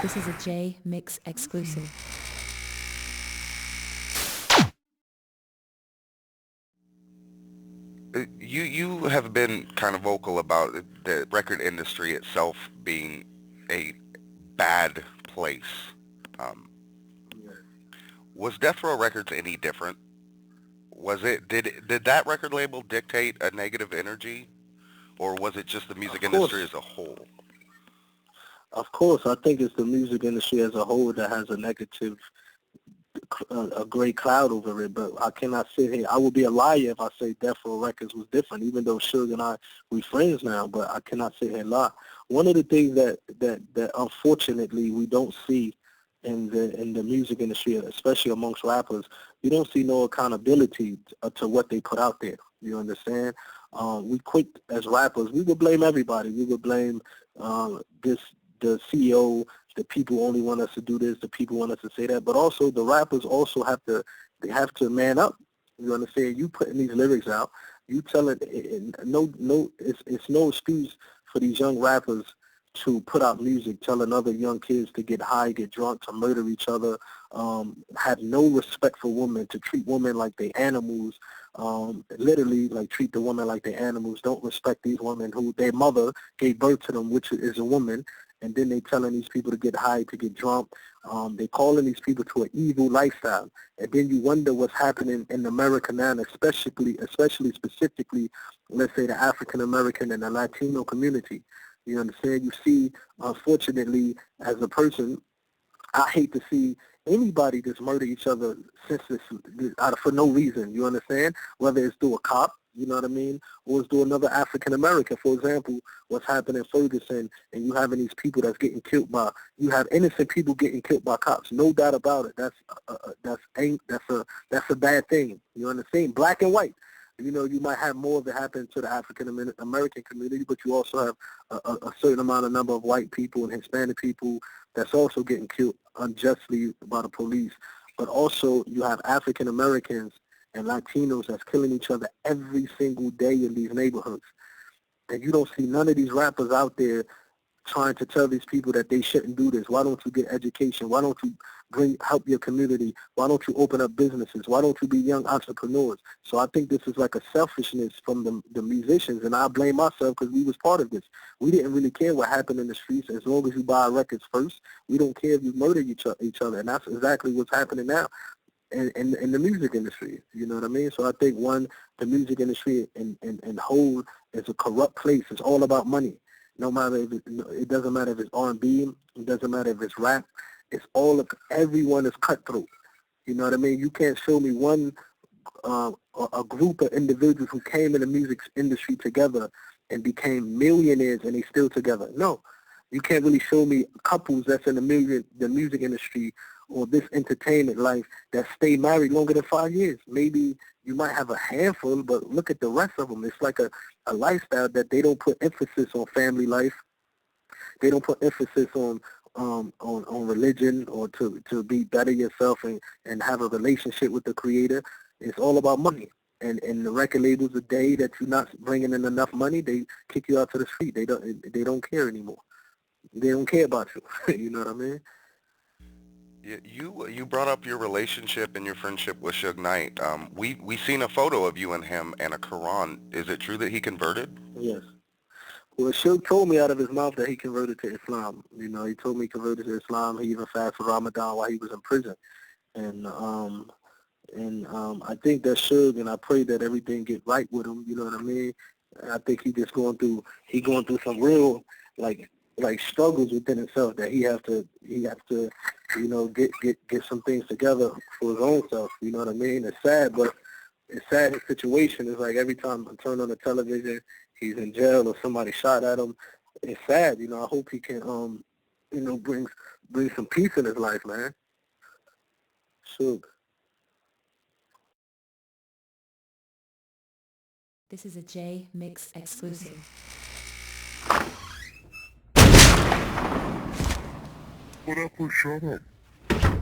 This is a Jmix exclusive. You have been kind of vocal about the record industry itself being a bad place. Um, was Death Row Records any different? Was it did that record label dictate a negative energy, or was it just the Of music industry course, as a whole? of course, I think it's the music industry as a whole that has a negative, a great cloud over it. But I cannot sit here. I would be a liar if I say Death Row Records was different, even though Suge and we friends now. But I cannot sit here and lie. One of the things that unfortunately we don't see in the music industry, especially amongst rappers, you don't see no accountability to what they put out there. You understand? We quick as rappers, we would blame everybody. We would blame this the CEO, the people only want us to do this, the people want us to say that, but also the rappers also have to man up. You understand? You putting these lyrics out, you telling it's no excuse for these young rappers to put out music telling other young kids to get high, get drunk, to murder each other, have no respect for women, to treat women like they animals, literally like treat the women like they animals, don't respect these women who their mother gave birth to them, which is a woman, and then they telling these people to get high, to get drunk. They calling these people to an evil lifestyle. And then you wonder what's happening in America now, and especially specifically, let's say the African American and the Latino community. You understand? You see, unfortunately, as a person, I hate to see anybody just murder each other for no reason. You understand? Whether it's through a cop, you know what I mean, or it's through another African American. For example, what's happening in Ferguson, and you having these people you have innocent people getting killed by cops. No doubt about it. That's a bad thing. You understand? Black and white. You know, you might have more of it happen to the African American community, but you also have a certain amount of number of white people and Hispanic people that's also getting killed unjustly by the police. But also you have African Americans and Latinos that's killing each other every single day in these neighborhoods. And you don't see none of these rappers out there trying to tell these people that they shouldn't do this. Why don't you get education? Why don't you help your community? Why don't you open up businesses? Why don't you be young entrepreneurs? So I think this is like a selfishness from the musicians, and I blame myself because we was part of this. We didn't really care what happened in the streets as long as you buy records first. We don't care if you murder each other, and that's exactly what's happening now in the music industry. You know what I mean? So I think, the music industry in whole is a corrupt place. It's all about money. No matter if it doesn't matter if it's R&B, it doesn't matter if it's rap. Everyone is cutthroat. You know what I mean? You can't show me a group of individuals who came in the music industry together and became millionaires and they still together. No, you can't really show me couples that's in the music industry or this entertainment life that stay married longer than 5 years. Maybe you might have a handful, but look at the rest of them. It's like a lifestyle that they don't put emphasis on family life. They don't put emphasis on religion or to be better yourself and have a relationship with the creator. It's all about money. And the record labels, the day that you're not bringing in enough money, they kick you out to the street. They don't care anymore. They don't care about you. You know what I mean? You brought up your relationship and your friendship with Suge Knight. We seen a photo of you and him and a Quran. Is it true that he converted? Yes. Well, Suge told me out of his mouth that he converted to Islam. You know, he told me he converted to Islam. He even fasted for Ramadan while he was in prison. And I think that Suge, and I pray that everything get right with him. You know what I mean? I think going through some real like struggles within himself that he have to get some things together for his own self. You know what I mean? It's sad, but it's sad. His situation is like every time I turn on the television, he's in jail or somebody shot at him. It's sad. You know, I hope he can bring some peace in his life, man. Suge. This is a Jmix exclusive. What up, shut up.